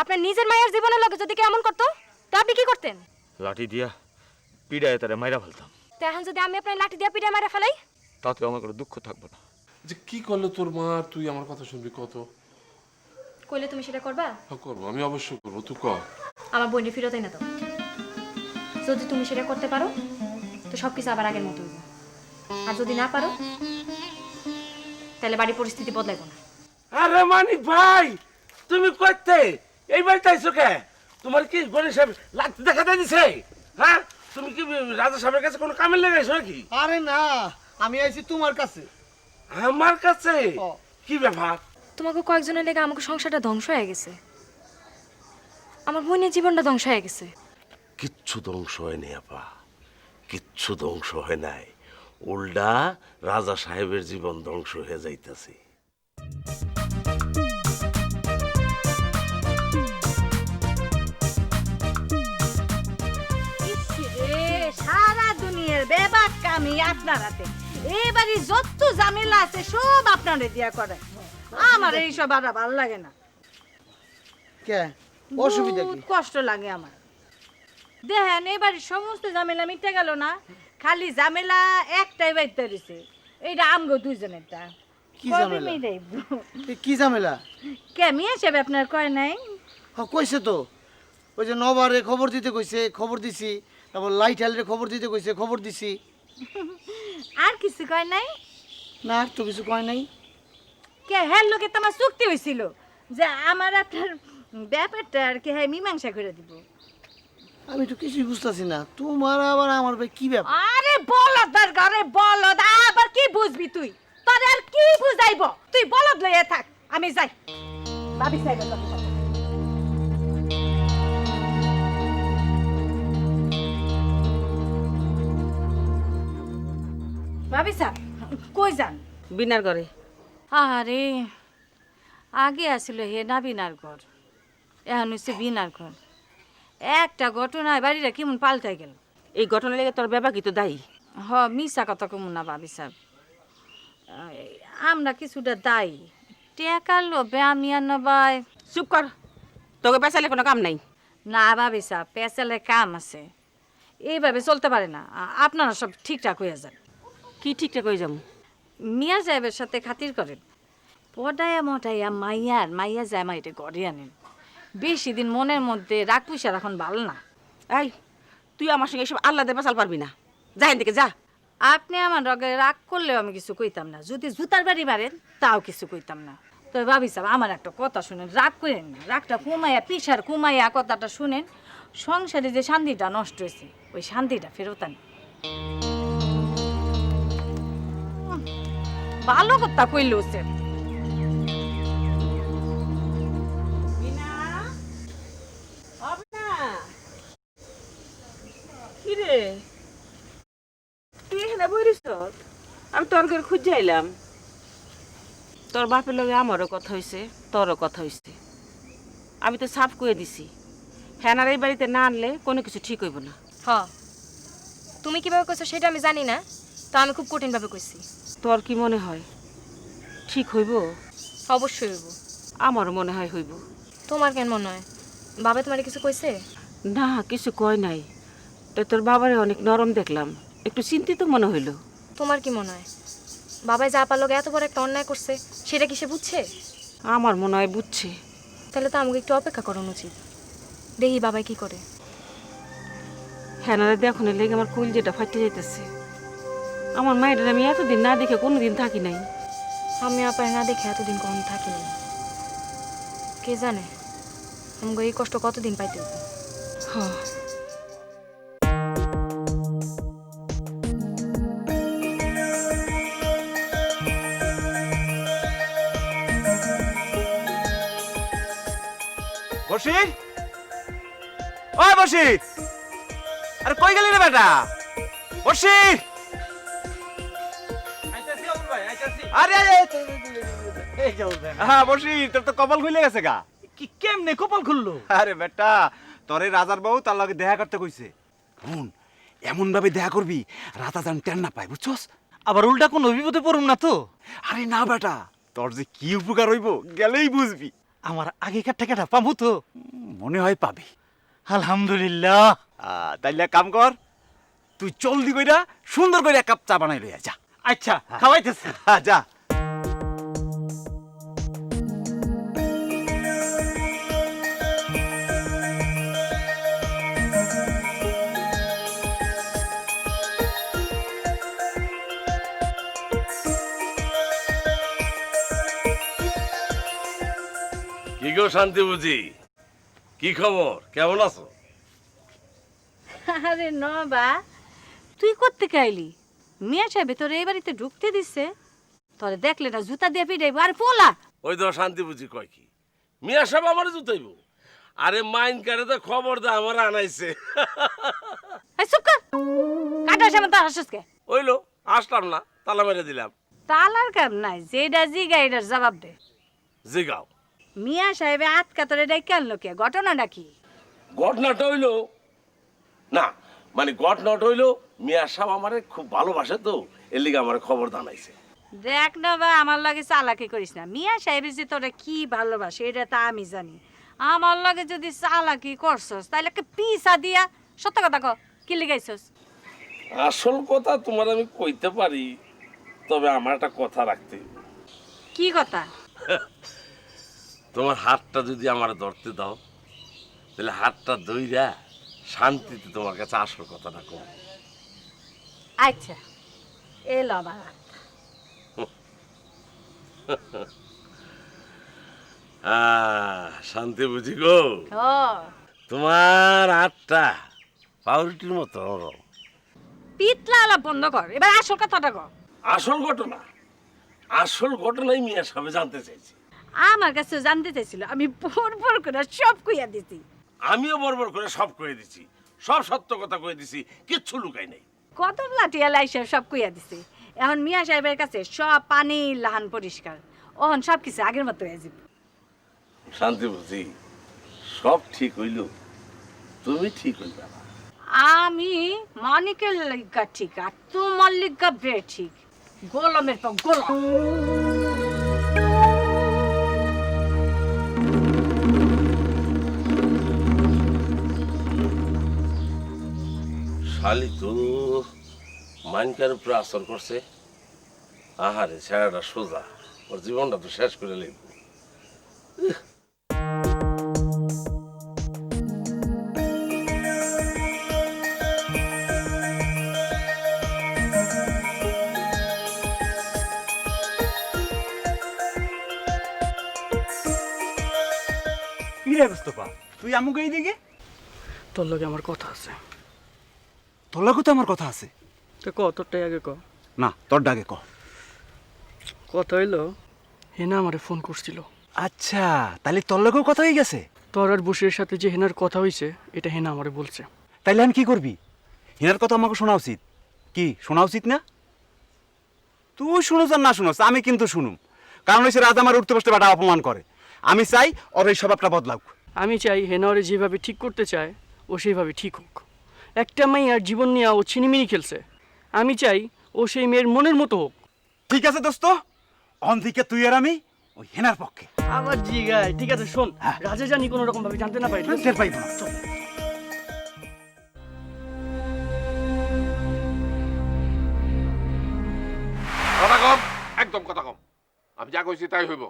আপনার নিজের মায়ের জীবনের লগে যদি কেমন করতো তা আপনি কি করতেন? লাঠি দিয়া পিড়ায় তারা মাইরা ফেলতাম। তো এখন যদি আমি আপনার লাঠি দিয়ে পিঠে মারা ফেলাই, তাতে আমার কোনো দুঃখ থাকবো না। যে কি করলো তোর মা, তুই আমার কথা শুনবি কত? কইলে তুমি সেটা করবা? হ্যাঁ করবো, আমি অবশ্যই করবো, তুই কর। আমার বোনকে ফিরতই না তো। যদি তুমি সেটা করতে পারো তো সবকিছু আবার আগের মতো হইব, আর যদি না পারো তাহলে বাড়ির পরিস্থিতি বদলাইব না। আরে মানিক ভাই, তুমি কইতে এই বাড়িতে আইছো কে? তোমার কি গণেশ সাহেব লাঠি দেখা দিছে? হ্যাঁ, তুমি কি রাজা সাহেবের কাছে কোনো কামে লেগেছো নাকি? আরে না, আমি আইছি তোমার কাছে। আমার কাছে? ও। কি ব্যাপার? তোমাকে কয়েকজনের লেগে আমাকে সংসারটা ধ্বংস হয়ে গেছে, আমার বোনের জীবনটা ধ্বংস হয়ে গেছে। কিচ্ছু ধ্বংস হয়নি আপা, কিচ্ছু ধ্বংস হয় নাই। উল্টা রাজা সাহেবের জীবন ধ্বংস হয়ে যাইতেছে। সারা দুনিয়ার বেবাক কামি আপনার হাতে। এবারে যত ঝামেলা আছে সব আপনারে দিয়া করে। আমার এইসব আর ভালো লাগে না। কে অসুবিধা কি? বহুত কষ্ট লাগে আমার। দেখেন এবারে সমস্ত ঝামেলা মিটে গেল না, খালি ঝামেলা একটাই বাইতে দিছে, এইটা আমগো দুইজনেরটা। কি ঝামেলা? কি ঝামেলা? কে মিয়া সাহেব আপনার কয় নাই? কইছে তো, ওই যে নবারে খবর দিতে কইছে, খবর দিছি। তারপর লাইট হালের খবর দিতে কইছে, খবর দিছি। আর কিছু কয় নাই? না, আর তো কিছু কয় নাই। কে হ্যাঁ লোকে তো আমার চুক্তি হয়েছিল যে আমার আপনার ব্যাপারটা আর কি হ্যাঁ মীমাংসা করে দিব। আমি তো কিছুই বুঝতেছি না, তোমার আবার আমার ভাই কি ব্যাপার? আরে বলদ দরকারে বলদ, আবার কি বুঝবি তুই? তোর আর কি বুঝাইব? তুই বলদ লইয়া থাক, আমি যাই। ভাবি সাইবে কথা। ভাবি সাহেব কই যান? বিনার ঘরে। আরে আগে আসছিল হে না বিনার ঘর, এখন হচ্ছে বিনার ঘর। একটা ঘটনায় বাড়িটা কেমন পাল্টাই গেল। এই ঘটনা লেগে তোর বাবা কি তো দায়ী? হ মিশা কথা কমু না ভাবি সাহেব, আমরা কিছুটা দায়ী। টেকার লোভে আমি আর নবাই। চুপ কর, তোকে পেঁচালে কোনো কাম নাই। না ভাবি সাহেব, পেঁচালে কাম আছে, এইভাবে চলতে পারে না। আপনারা সব ঠিকঠাক হয়ে যান। কি ঠিকঠাক হয়ে যাবো? মিয়া সাহেবের সাথে খাতির করেন, পটাইয়া মটাইয়া মাইয়া যায় মাইটে ঘরে আনেন। বেশি দিন মনের মধ্যে রাগ পুষা রাখন ভালো না। এই তুই আমার সঙ্গে এসব আল্লাহ দে পেঁচাল পারবি না, যা এখান থেকে যা। আপনি আমার রগে রাগ করলেও আমি কিছু কইতাম না, যদি জুতার বাড়ি মারেন তাও কিছু কইতাম না। তো ভাবি সাহেব আমার একটা কথা শুনেন, রাগ করেন না, রাগটা কমাইয়া পিসার কমাইয়া কথাটা শুনেন। সংসারে যে শান্তিটা নষ্ট হয়েছে ওই শান্তিটা ফেরত আন। ভালো কথা কইল সে। কিরে তুই এখানে বইরিস? আমি তোর ঘরে খুঁজে আইলাম। তোর বাপের লগে আমারও কথা হয়েছে, তোরও কথা হয়েছে। আমি তো সাফ কয়ে দিছি, ফ্যানার এই বাড়িতে না আনলে কোনো কিছু ঠিক হইব না। হ, তুমি কিভাবে কইছো সেটা আমি জানি না, তো আমি খুব কঠিনভাবে কইছি। তোর কি মনে হয় ঠিক হইব? অবশ্যই হইব। আমারও মনে হয় হইব। তোমার কেন মনে হয়? বাবা তোমার কিছু কইছে? না, কিছু কয় নাই। তো তোর বাবারে অনেক নরম দেখলাম, একটু চিন্তিত মনে হইল। তোমার কি মনে হয় বাবাই যা পারলো এত বড় একটা অন্যায় করছে সেটা কি সে বুঝছে? আমার মনে হয় বুঝছে। তাহলে তো আমাকে একটু অপেক্ষা করানো উচিত, দেখি বাবাই কি করে। হ্যাঁ দেখুন লেগে আমার কুল যেটা ফাটতে যাইতেছে। আমার মায়ের আমি এতদিন না দেখে কোনোদিন থাকি নাই। আমি আপায় না দেখে এতদিন কখনো থাকিনি, কে জানে আমাকে এই কষ্ট কতদিন পাইতে হবে। হ্যাঁ, বসি, ওই বসি, আরে কই গেলি রে বেটা? বসি, আরে হ্যাঁ বসি, তোর তো কপাল খুলে গেছে গা। কি কেমনে কপাল খুললো? আরে বেটা, তোর এই রাজার বউ তার লগে দেখা করতে কইছে। হুন, এমন ভাবে দেখা করবি রাতা যেন টেন না পায়, বুঝছস? আবার উল্টা কোন বিপদে পড়ুম না তো? আরে না বেটা, তোর যে কি উপকার হইব গেলেই বুঝবি। আমার আগেকার টাকাটা পাবো তো? মনে হয় পাবি। আলহামদুলিল্লাহ। তাইলে এক কাম কর, তুই জলদি কইরা সুন্দর করে এক কাপ চা বানাই লইয়া যা। আচ্ছা, খাওয়াইতেছি। যা। কি গো শান্তি বুঝি, কি খবর, কেমন আছো? আরে নবা, তুই করতে কাইলি? মিয়া সাহেব তোর এই বাড়িতে ঢুকতে দিচ্ছে? তোরে দেখলে না জুতা দিয়ে পিটাইব। আর পোলা ওই তো শান্তি বুঝি কয় কি, মিয়া সাহেব আমার জুতাইব? আরে মাইন কারে তো খবর দে আমার আনাইছে। এই চুপ কর, কাটা সামনে তো হাসছকে। ওইলো আসলাম না, তালা মেরে দিলাম। তালার কাম নাই, যেটা জিগা এটার জবাব দে। জিগাও। মিয়া সাহেবে আটকা তোরে ডাইকে আনলো কে? ঘটনাটা কি? ঘটনাটা হইলো না, মানে ঘটনাটা হইলো মিয়া সাহেব আমারে খুব ভালোবাসে তো, এর লিগে আমার খবর জানাইছে। দেখ না বা, আমার লাগে চালাকি করিস না। মিয়া সাহেব যে তোরা কি ভালোবাসে এটা তা আমি জানি। আমার লাগে যদি চালাকি করছস তাহলে পিসা দিয়া সত্য কথা ক, কি লিগাইছস? আসল কথা তোমার আমি কইতে পারি, তবে আমার একটা কথা রাখতে হইব। কি কথা? তোমার হাতটা যদি আমার ধরতে দাও, তাহলে হাতটা ধইরা শান্তিতে তোমার কাছে আসল কথাটা কম। আচ্ছা, এলো আমার হাত। শান্তি বুঝি গো, ও তোমার হাতটা পাউরুটির মতো নরম। পিতলা আলাপ বন্ধ কর, এবার আসল কথাটা কর। আসল ঘটনা, আসল ঘটনাই মিয়া সাহেব জানতে চাইছি। আমার কাছে জানতে চাইছিল, আমি ভোর করে সব কইয়া দিছি। আমিও বরবর করে সব কয়ে দিছি, সব সত্য কথা কয়ে দিছি, কিচ্ছু লুকাই নাই। কত লাঠিয়া লাইসা সব কইয়া দিছি। এখন মিয়া সাহেবের কাছে সব পানি লাহান পরিষ্কার, ওহন সব কিছু আগের মতো হয়ে যাবে। শান্তি বুঝি সব ঠিক হইল, তুমি ঠিক হইবা না। আমি মানিকের লিগা ঠিক, আর তোমার লিগা বে ঠিক। গোলামের পর গোলাম। শালি তো মাইনকার উপরে আসর করছে। আহারে ছেড়াটা সোজা, ওর জীবনটা তো শেষ করে লিখব। কি রে মুস্তফা, তুই আমুকে এইদিকে? তোর লগে আমার কথা আছে। তোর লাগো তো আমার কথা আছে। তো ক, তোরটাই আগে ক। না, তোর ডাকে ক। কথা হইলো, হেনা আমারে ফোন করছিল। আচ্ছা, তাহলে তোর লাগেও কথা হয়ে গেছে। তোর আর বসিরের সাথে যে হেনার কথা হইছে, এটা হেনা আমারে বলছে। তাইলে আমি কি করবি? হিনার কথা আমাকে শোনা উচিত। কি শোনা উচিত না? তুই শুনোস আর না শুনোস, আমি কিন্তু শুনুম। কারণ হচ্ছে রাজা আমার উঠতে বসতে বাটা অপমান করে। আমি চাই ওর এই স্বভাবটা বদলাক। আমি চাই হেনা ওরে যেভাবে ঠিক করতে চায় ও সেইভাবে ঠিক হোক। একটা মাইয়ার জীবন নিয়ে ও ছিনিমিনি খেলছে, আমি চাই ও সেই মেয়ের মনের মতো হোক। ঠিক আছে দোস্ত, অন্ধিকে তুই আর আমি ওই হেনার পক্ষে। আবার জিগায়, ঠিক আছে শোন, রাজা জানি কোনো রকম ভাবে জানতে না পারি। টের পাইব না। চল। কথা কম, একদম কথা কম। আমি যা কইছি তাই হইব।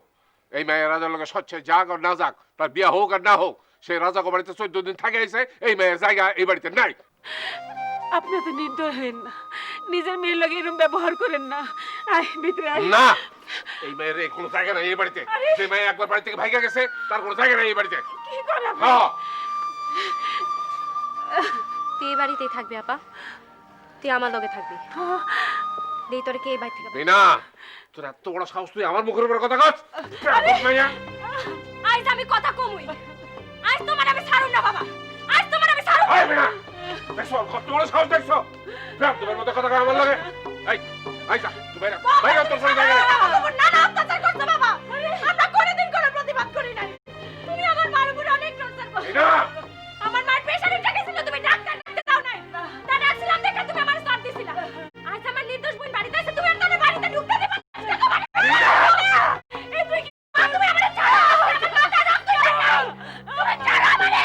এই মেয়ের রাজার লগে স্বচ্ছে যাক আর না যাক, তার বিয়া হোক আর না হোক, সে রাজা বাড়িতে 14 দিন থাকে আইছে, এই মেয়ের জায়গা এই বাড়িতে নাই। আপনি তো নির্দয় হন না, নিজের মেয়ের লগে এরকম ব্যবহার করেন না। আয় ভিতরে আয়। না, এই মেয়ের কোনো জায়গা নাই এই বাড়িতে। যে মেয়ে একবার বাড়ি থেকে ভাইগা গেছে, তার কোনো জায়গা নাই এই বাড়িতে। কি করে আপনি? হ্যাঁ, তুই এই বাড়িতেই থাকবি আপা, তুই আমার লগে থাকবি। দেই তোরে কে এই বাড়ি থেকে? বিনা, তোর এত বড় সাহস, তুই আমার মুখের উপর কথা কস? মাইয়া, আজ আমি কথা কমুই, আজ তোমার আমি ছাড়ুম না বাবা, আজ তোমার আমি ছাড়ুম না। এই বিনা, দেখছো কত বড় সাহস দেখছো? তোমার মতো কথা কয় আমার লগে? এই, আইসা, তুই বাইরে, বাইরে তোর সঙ্গে জায়গা নেই। না না, অত্যাচার করছো বাবা, আমরা কোনোদিন কোনো প্রতিবাদ করি নাই। তুমি আমার মার উপর অনেক টর্চার করছো। বিনা, আমার মার প্রেশারে টাকেছিল, তুমি ডাক্তার ডাকতে দাও নাই। তা ডাকছিলাম দেখে তুমি আমার সাথ দিছিলা। আজ আমার নির্দোষ বোন বাড়িতে আছে, তুমি আর তার বাড়িতে ঢুকতে দিবা না। এই তুই কি, তুমি আমারে ছাড়ো, আমার মাথা রক্ত তুমি ছাড়ো আমারে।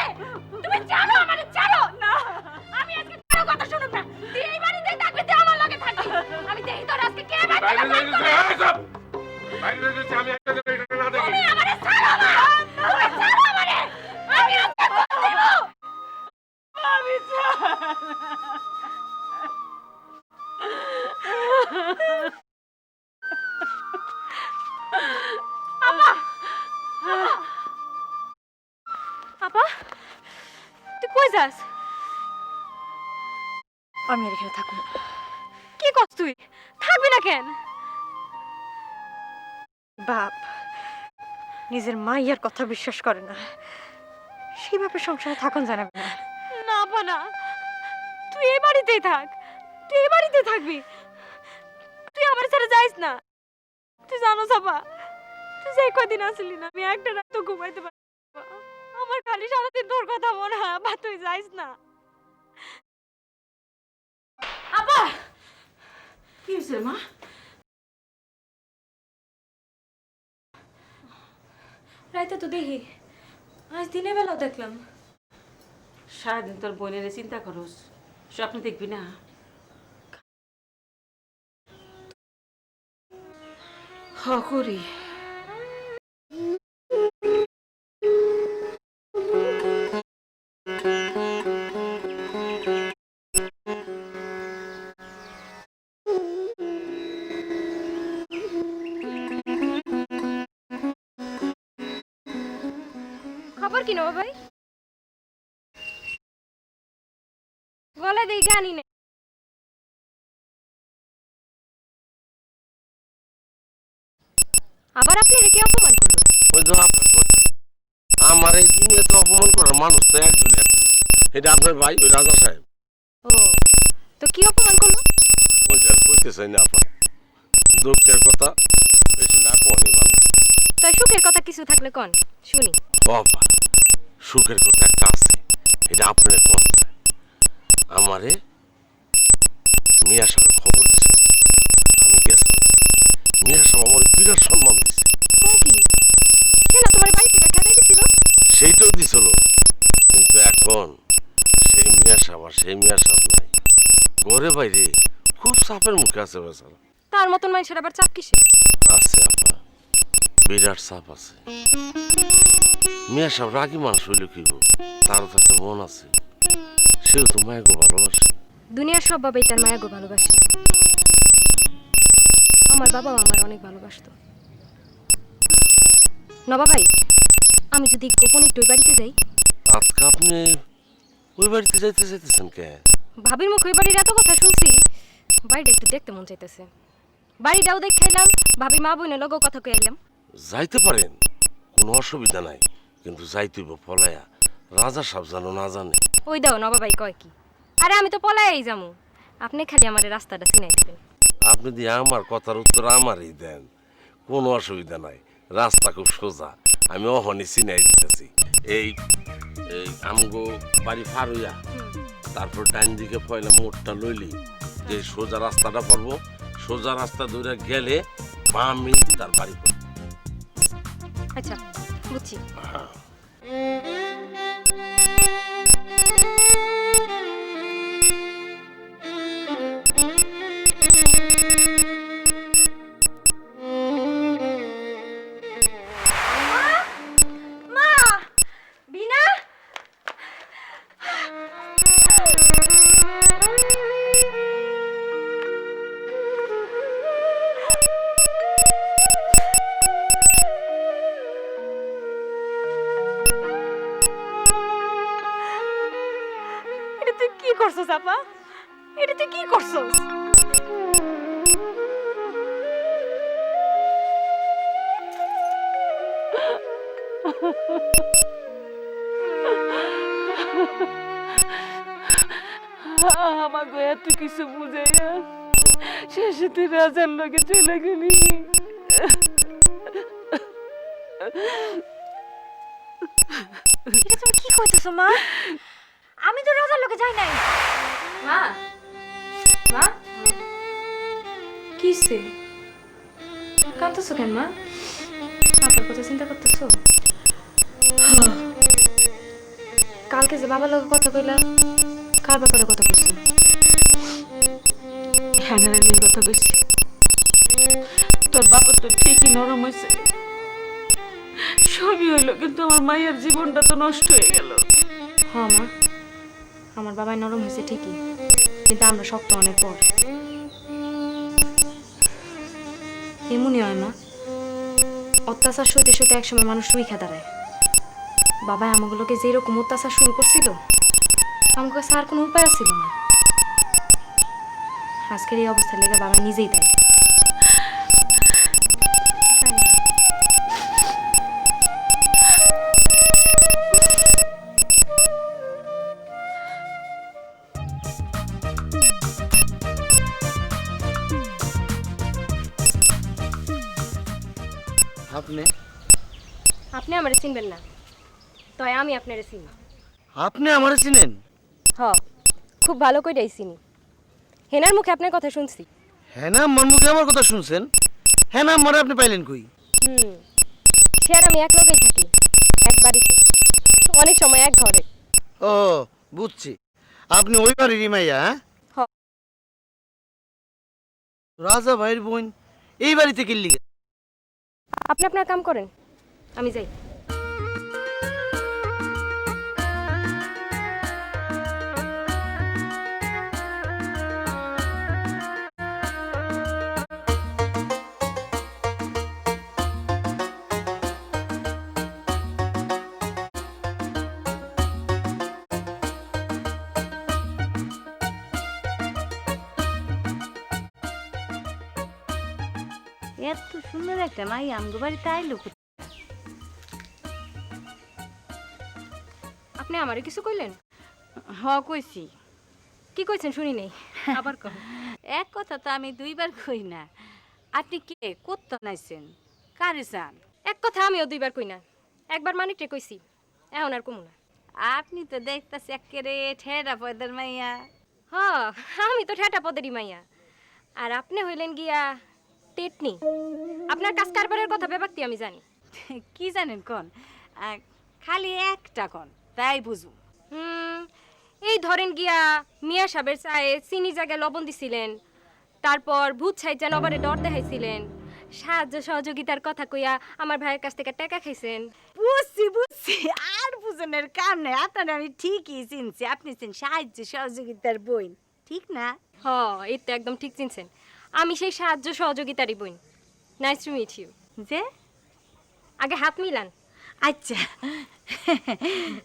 আপা তুই কই যাস? আমি আর এখানে থাকবো না। কি করছ তুই? থাকবি না কেন? বাপ নিজের মাইয়ার কথা বিশ্বাস করে না, সেইভাবে সংসারে থাকুন জানাবে না। না আপা না, তুই এই বাড়িতেই থাক, তুই এই বাড়িতেই থাকবি, তুই আমার ছেড়ে যাইস না। তুই জানোস আপা, তুই যে কদিন আসলি না, আমি একটা রাত তো ঘুমাইতে পারি না। আমার খালি সারাদিন তোর কথা মনে হয়। আপা তুই যাইস না। আপা কি হয়েছে মা? রাইতে তো দেখি, আজ দিনের বেলাও দেখলাম। সারাদিন তোর বোনের চিন্তা করস, স্বপ্ন দেখবি না? হ করি। খবর কি নেবো ভাই? গলা দেই গানি নেই। আবার আপনি রেখে অপমান করলো? ওই তো আপনার কথা, আমার এই দুনিয়াতে অপমান করার মানুষ তো একজনই আছে, এটা আপনার ভাই ওই রাজা সাহেব। ও তো কি অপমান করলো? ওই যার কইতে চাই না আপা, দুঃখের কথা বেশি না কোয়ানি ভালো। তাই সুখের কথা কিছু থাকলে কোন শুনি। বাবা সুখের কথা একটা আছে, এটা আপনার কোন যায়। আমারে মিয়া সাহেব খবর দিছিল, আমি গেছিলাম। মিয়া সাহেব আমার বিরাট সম্মান দিছে। কোন কি? সে না তোমার বাড়ি থেকে খেতে দিছিল? সেইটাও দিছিল, কিন্তু এখন সেই মিয়া সাহেব আর সেই মিয়া সাহেব নাই, ঘরে বাইরে খুব চাপের মুখে আছে বেচারা। তার মতন মানুষের আবার চাপ কিসে? আছে আপা, বিরাট চাপ আছে। মিয়া সাহেব রাগি মানুষ হইলে কিব, তারও তো একটা মন আছে, সেও তো মায়াকে ভালোবাসে। দুনিয়ার সব বাবাই তার মায়াগো ভালোবাসে। আমার বাবাও আমার অনেক ভালোবাসতো। নবা ভাই, আমি যদি গোপনে একটু ওই বাড়িতে যাই? আজকে আপনি ওই বাড়িতে যাইতে চাইতেছেন কে? ভাবির মুখ ওই বাড়ির এত কথা শুনছি, বাড়িটা একটু দেখতে মন চাইতেছে। বাড়িটাও দেখাইলাম, ভাবি মা বোনের লগেও কথা কয়ে এলাম। যাইতে পারেন, কোনো অসুবিধা নাই, কিন্তু যাইতেইব পলায়া, রাজা সাহেব জানো না জানে। ওই দাও নবা ভাই কয় কি, আরে আমি তো পলাইই যামু, আপনি খালি আমার রাস্তাটা চিনাই দিবেন। আপনি দিয়ে আমার কথার উত্তর আমারই দেন, কোনো অসুবিধা নাই, রাস্তা খুব সোজা, আমি অহনি চিনাই দিতেছি। এই এই আমগো বাড়ি পার হইয়া তারপর ডাইন দিকে পয়লা মোড়টা লইলি যে সোজা রাস্তাটা পড়বো, সোজা রাস্তা ধরে গেলে বামে তার বাড়ি পড়বে। আচ্ছা বুঝছি। মা, বিনা, এটা তুই কি করছস আপা? এটা তুই কি করছস? আমাকে এত কিছু বুঝাইয়া শেষে তুই রাজার লোকে চলে গেলি। এটা তুমি কি কইতেছো মা? আমি তো রাজার লোকে যাই নাই। মা, মা, কিসে কাঁদতেছো কেন মা? আপার কথা চিন্তা করতেছো? কালকে যে বাবার লোক কথা কইলা, কার ব্যাপারে কথা কইছো? হ্যানারের মেয়ের কথা কইছি। তোর বাবা তো ঠিকই নরম হয়েছে, সবই হইলো, কিন্তু আমার মায়ের জীবনটা তো নষ্ট হয়ে গেল। হ্যাঁ মা, আমার বাবাই নরম হয়েছে ঠিকই, কিন্তু আমরা শক্ত অনেক পর। এমনই হয় মা, অত্যাচার সইতে সইতে একসময় মানুষ রুইখা দাঁড়ায়। বাবা আমাগুলোকে যেরকম অত্যাচার শুরু করছিল আমাকে কাছে আর কোনো উপায় ছিল না। আজকের এই অবস্থা লেগে বাবা নিজেই তাই। আপনি আপনি আমারে চিনবেন না, তাই আমি আপনারে চিনি। আপনি আমারে চিনেন? হ, খুব ভালো কইরাই চিনি। হেনার মুখে আপনার কথা শুনছি। হ্যাঁ না, আমার মুখে আমার কথা শুনছেন? হ্যাঁ না, আমারে আপনি পাইলেন কই? সে আর আমি এক লগেই থাকি, এক বাড়িতে, অনেক সময় এক ঘরে। ও বুঝছি, আপনি ওই বাড়িরই মাইয়া? হ্যাঁ, হ। রাজা ভাইয়ের বোন এই বাড়িতে কিল্লি? আপনি আপনার কাম করেন, আমি যাই। এত সুন্দর একটা মাই আমগো বাড়িতে আইলো কোথায়? আপনি আমারে কিছু কইলেন? হ কইছি। কি কইছেন শুনি নেই, আবার কহ। এক কথা তো আমি দুইবার কই না। আপনি কে কত নাইছেন, কারে চান? এক কথা আমিও দুইবার কই না, একবার মানিকরে কইছি, এখন আর কমু না। আপনি তো দেখতাছি একেবারে ঠেডা পয়দার মাইয়া। হ, আমি তো ঠেটা পদেরই মাইয়া, আর আপনি হইলেন গিয়া টেটনি। আপনার কাজ কারবারের কথা বেবাক্তি আমি জানি। কি জানেন কোন? খালি একটা কোন, তাই বুঝু। এই ধরেন গিয়া মিয়া সাহেবের চায়ে চিনি জায়গায় লবণ দিছিলেন, তারপর ভূত সাইজা নবারে ডর দেখাইছিলেন, সাহায্য সহযোগিতার কথা কইয়া আমার ভাইয়ের কাছ থেকে টাকা খাইছেন। বুঝছি বুঝছি, আর বুঝনের কাম নাই। আপনার আমি ঠিকই চিনছি। আপনি চিন সাহায্য সহযোগিতার বই, ঠিক না? হ, এই তো একদম ঠিক চিনছেন, আমি সেই সাহায্য সহযোগিতারই বই। Nice to meet you. যে আগে হাত মিলান। আচ্ছা,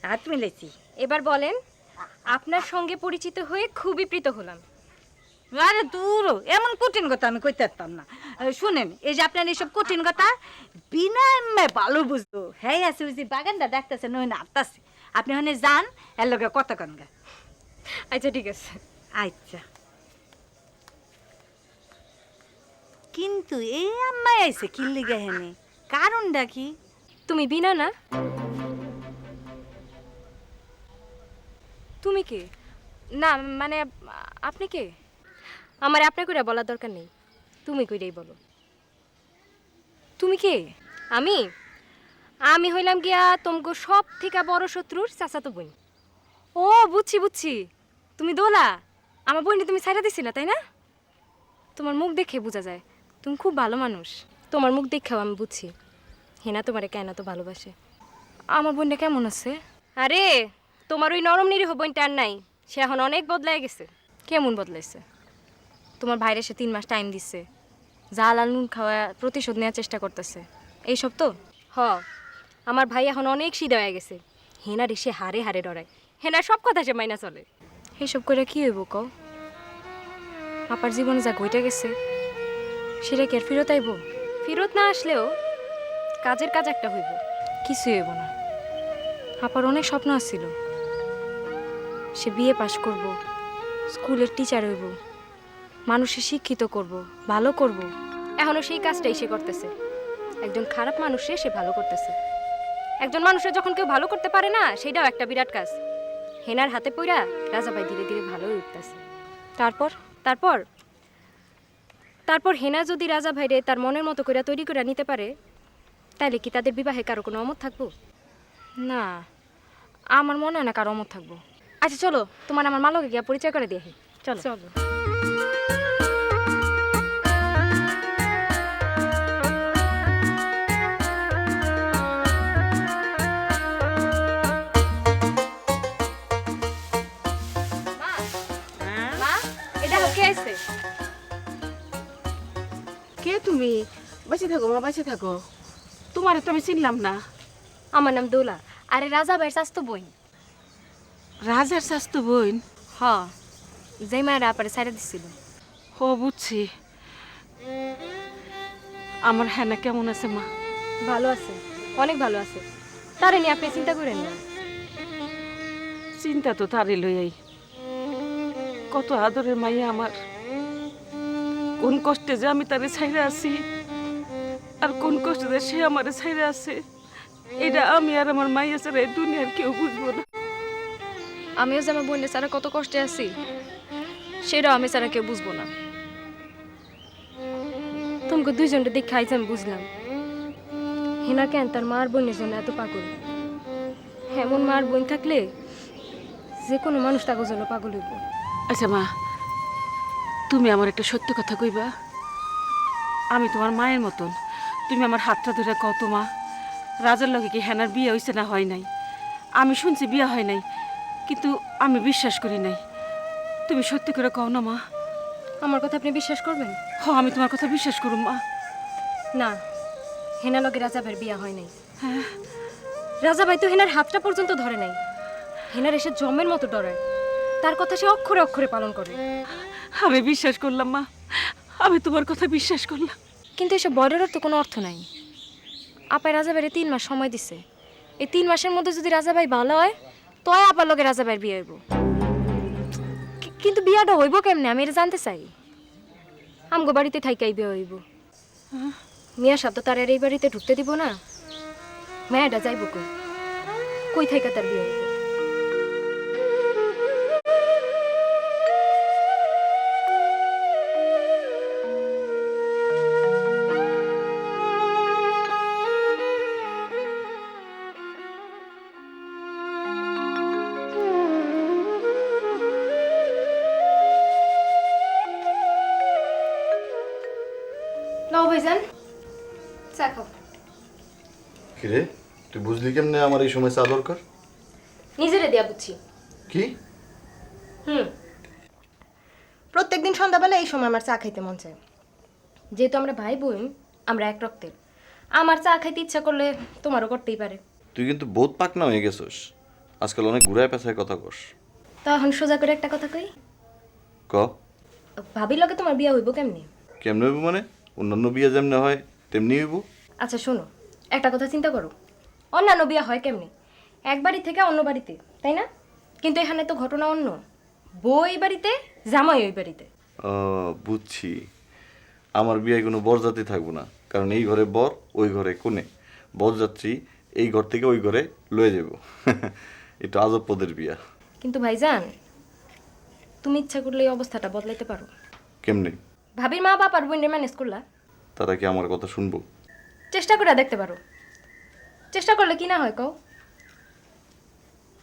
হাত মিলেছি। এবার বলেন, আপনার সঙ্গে পরিচিত হয়ে খুবই প্রীত হলাম। আরে দূর, এমন কঠিন কথা আমি কইতে পারতাম না। শুনেন, এই যে আপনার এইসব কঠিন কথা বিনা ভালো বুঝতো। হ্যাঁ আছে ওই যে বাগানটা দেখতেছেন, ওই না আটতাছে। আপনি ওখানে যান, এর লগে কথা কনগা। আচ্ছা ঠিক আছে। আচ্ছা, কিন্তু এই আম্মাই আইছে কি লিগা হেনে, কারণটা কি? তুমি বিনা না? তুমি কে? না মানে আপনি কে? আমার আপনার করে বলার দরকার নেই, তুমি কইরাই বলো। তুমি কে? আমি আমি হইলাম গিয়া তোমাকে সব থেকে বড় শত্রুর চাচাতো বোন। ও বুঝছি বুঝছি, তুমি দোলা, আমার বোনটি তুমি ছাইড়া দিছিলা তাই না? তোমার মুখ দেখে বোঝা যায় তুমি খুব ভালো মানুষ। তোমার মুখ দেখেও আমি বুঝছি হেনা তোমারে কেন তো ভালোবাসে। আমার বোনটা কেমন আছে? আরে তোমার ওই নরম নিরীহ বোনটা আর নাই, সে এখন অনেক বদলাই গেছে। কেমন বদলাইছে? তোমার ভাইরে সে 3 মাস টাইম দিচ্ছে, জাল আর নুন খাওয়া প্রতিশোধ নেওয়ার চেষ্টা করতেছে, এইসব তো। হ, আমার ভাই এখন অনেক সিধা হয়ে গেছে, হেনার সে হারে হারে ডরায়, হেনার সব কথা সে মাইনা চলে। এইসব করে কি হইব কও? আপার জীবনে যা ঘটে গেছে সেটা কি আর ফেরত আইব? ফেরত না আসলেও কাজের কাজ একটা হইব, কিছু হইব না। আপার অনেক স্বপ্ন আছিল, সে বিয়ে পাশ করব, স্কুলের টিচার হইব, মানুষের শিক্ষিত করব, ভালো করব। এখনো সেই কাজটাই সে করতেছে। একজন খারাপ মানুষে সে ভালো করতেছে। একজন মানুষের যখন কেউ ভালো করতে পারে না, সেটাও একটা বিরাট কাজ। হেনার হাতে পইরা রাজাভাই ধীরে ধীরে ভালো উঠতেছে। তারপর তারপর তারপর হেনা যদি রাজা ভাইরে তার মনের মতো করে তৈরি করে নিতে পারে, তাহলে কি তাদের বিবাহে কারো কোনো অমত থাকবো? না, আমার মনে হয় না কারো অমত থাকবো। আচ্ছা চলো, তোমার আমার মালকে গিয়া পরিচয় করে দিয়ে চলো চলো। মা, এটা কে আছে? কে তুমি? বেঁচে থাকো মা, বেঁচে থাকো। তোমার তো আমি চিনলাম না। আমার নাম দোলা, আরে রাজা ভাইয়ের স্বাস্থ্য বই রাজার স্বাস্থ্য বোন? হ যেই মায়েরা আপারে সাইডে দিছিল। ও বুঝছি। আমার হ্যানা কেমন আছে মা? ভালো আছে, অনেক ভালো আছে। তারে নিয়ে আপনি চিন্তা করেন না। চিন্তা তো তারই লইয়াই। কত আদরের মাইয়া আমার, কোন কষ্টে যে আমি তারে ছাইরে আছি আর কোন কষ্টে যে সে আমারে ছাইরে আছে, এটা আমি আর আমার মাইয়া ছাড়া এই দুনিয়ার কেউ বুঝবো না। আমিও যে আমার বোনের ছাড়া কত কষ্টে আছি সেটাও আমি ছাড়া কেউ বুঝবো না। তোমাকে দুইজনটা দেখে আইছে আমি বুঝলাম হেনা কেন তার মার বোনের জন্য এত পাগল। এমন মার বোন থাকলে যে কোনো মানুষ তাকে জন্য পাগল হইব। আচ্ছা মা, তুমি আমার একটা সত্য কথা কইবা? আমি তোমার মায়ের মতন, তুমি আমার হাতটা ধরে কত মা, রাজার লগে কি হেনার বিয়ে হয়েছে না হয় নাই? আমি শুনছি বিয়ে হয় নাই, কিন্তু আমি বিশ্বাস করি নাই। তুমি সত্যি করে কও না মা। আমার কথা আপনি বিশ্বাস করবেন? হ, আমি তোমার কথা বিশ্বাস করুম মা। না, হেনা লগে রাজা ভাইয়ের বিয়া হয় নাই। রাজা ভাই তো হেনার হাতটা পর্যন্ত ধরে নাই। হেনার এসে জমের মতো ডরায়, তার কথা সে অক্ষরে অক্ষরে পালন করে। আমি বিশ্বাস করলাম মা, আমি তোমার কথা বিশ্বাস করলাম। কিন্তু এসব বর্ডারের তো কোনো অর্থ নাই। আপাই রাজা ভাইয়ের 3 মাস সময় দিছে। এই 3 মাসের মধ্যে যদি রাজা ভাই ভালো হয় তয় আপার লগে রাজা ভাইয়ের বিয়ে হইব। কিন্তু বিয়াটা হইব কেমনে আমি এটা জানতে চাই। আমগো বাড়িতে থাইকাই বিয়ে হইব। মিয়া সাহেব তো তার আর এই বাড়িতে ঢুকতে দিব না। মেয়েটা যাইব কই? কই থাইকা তার বিয়ে হইব? নাও ভাইজান, চা খাও। কিরে, তুই বুঝলি কেমনে আমার এই সময় চা দরকার? নিজেরে দিয়া বুঝছি। কি? প্রত্যেকদিন সন্ধ্যাবেলা এই সময় আমার চা খাইতে মন চায়। যেহেতু আমরা ভাই বোন, আমরা এক রক্তের। আমার চা খাইতে ইচ্ছা করলে তোমারও করতেই পারে। তুই কিন্তু বহুত পাকনা হয়ে গেছস। আজকাল অনেক ঘুরায় পেঁচায় কথা কস। তা এখন সোজা করে একটা কথা কই, ক। ভাবির লগে তোমার বিয়া হইব কেমনি? কেমনে হইব মানে? অন্যান্য বিয়ে যেমনে হয় তেমনি হইব। আচ্ছা শোনো, একটা কথা চিন্তা করো, অন্যান্য বিয়া হয় কেমনি? এক বাড়ি থেকে অন্য বাড়িতে, তাই না? কিন্তু এখানে তো ঘটনা অন্য। বউ এই বাড়িতে, জামাই ওই বাড়িতে। বুঝছি। আমার বিয়ে কোনো বরযাত্রী থাকবো না, কারণ এই ঘরে বর, ওই ঘরে কোণে। বরযাত্রী এই ঘর থেকে ওই ঘরে লয়ে যাব। এটা আজব পদের বিয়া। কিন্তু ভাইজান, তুমি ইচ্ছা করলে এই অবস্থাটা বদলাইতে পারো। কেমনে? ভাবির মা বাপ আর বোনের ম্যানেজ করলা, তারা কি আমার কথা শুনবো? চেষ্টা করে দেখতে পারো। চেষ্টা করলে কি না হয় কও?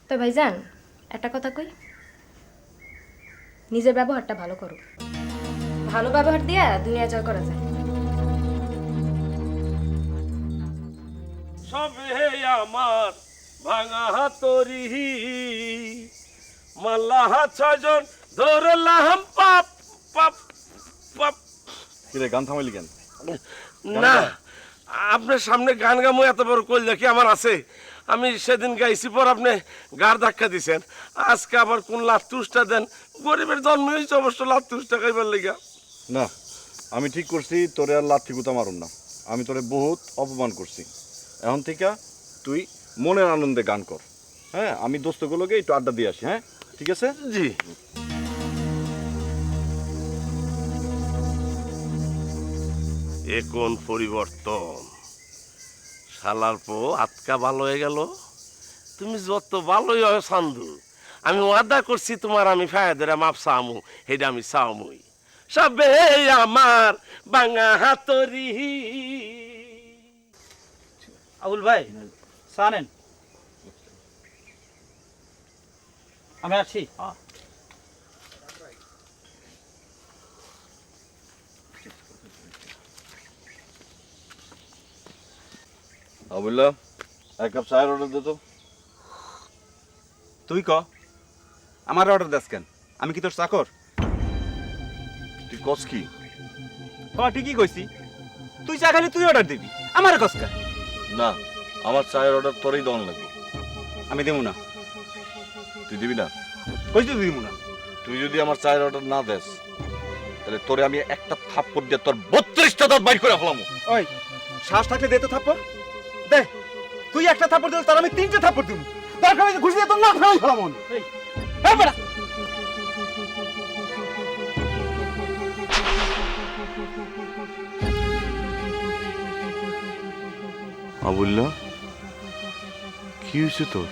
তো ভাইজান, একটা কথা কই, নিজের ব্যবহারটা ভালো করো। ভালো ব্যবহার দিয়া দুনিয়া জয় করা যায়। সবে আমার ভাঙা হাতরি মাল্লাহ 6 জন ধরলাম পাপ পাপ পাপ। কিরে, গান থামাইলি কেন? না, আপনার সামনে গান গামো এত বড় কইলে কি আমার আছে? আমি সেদিন গাইছি পর আপনি গার ধাক্কা দিছেন, আজকে আবার কোন লাতুসটা দেন। গরিবের জন্ম হয়েছে অবশ্য লাতুসটা খাইবার লেগা। না, আমি ঠিক করছি, তোরে আর লাথি গুতা মারুম না। আমি তোরে বহুত অপমান করছি। এখন থেকে তুই মনের আনন্দে গান কর। হ্যাঁ, আমি দোস্তগুলোকে একটু আড্ডা দিয়ে আসি। হ্যাঁ, ঠিক আছে? জি। এ কোন পরিবর্তন! শালার পো আতকা ভালো হয়ে গেল। তুমি যত ভালোই হয় সান্ধু, আমি ওয়াদা করছি তোমার আমি ফায়দের মাপ চামু, হেডা আমি চামুই। সবে আমার বাঙা হাতরি। আবুল ভাই, চা নেন। আমি আছি। আবুল্লাহ, এক কাপ চায়ের অর্ডার দে তো। তুই ক, আমার অর্ডার দাস কেন? আমি কি তোর চাকর? তুই কস কি? ঠিকই কইছি। তুই চা খালি তুই অর্ডার দিবি, আমার কসকা। না, আমার চায়ের অর্ডার তোরই দেওয়ান লাগবে। আমি দেবো না। তুই দিবি না? কইছি তো দিব না। তুই যদি আমার চায়ের অর্ডার না দেস তাহলে তোরে আমি একটা থাপ্পড় দিয়ে তোর 32টা দাঁত বাইর করে ফেলামু। ওই শ্বাস থাকলে দে তো থাপ্পড় দে। তুই একটা থাপ্পড় দিলে তার আমি 3টে থাপ্পড় দিব। দরকার হলে ঘুষি দিয়ে তোর নাক ফেলাই ফেলাম। এই বেটা আবুল্লাহ, কি হয়েছে তোর?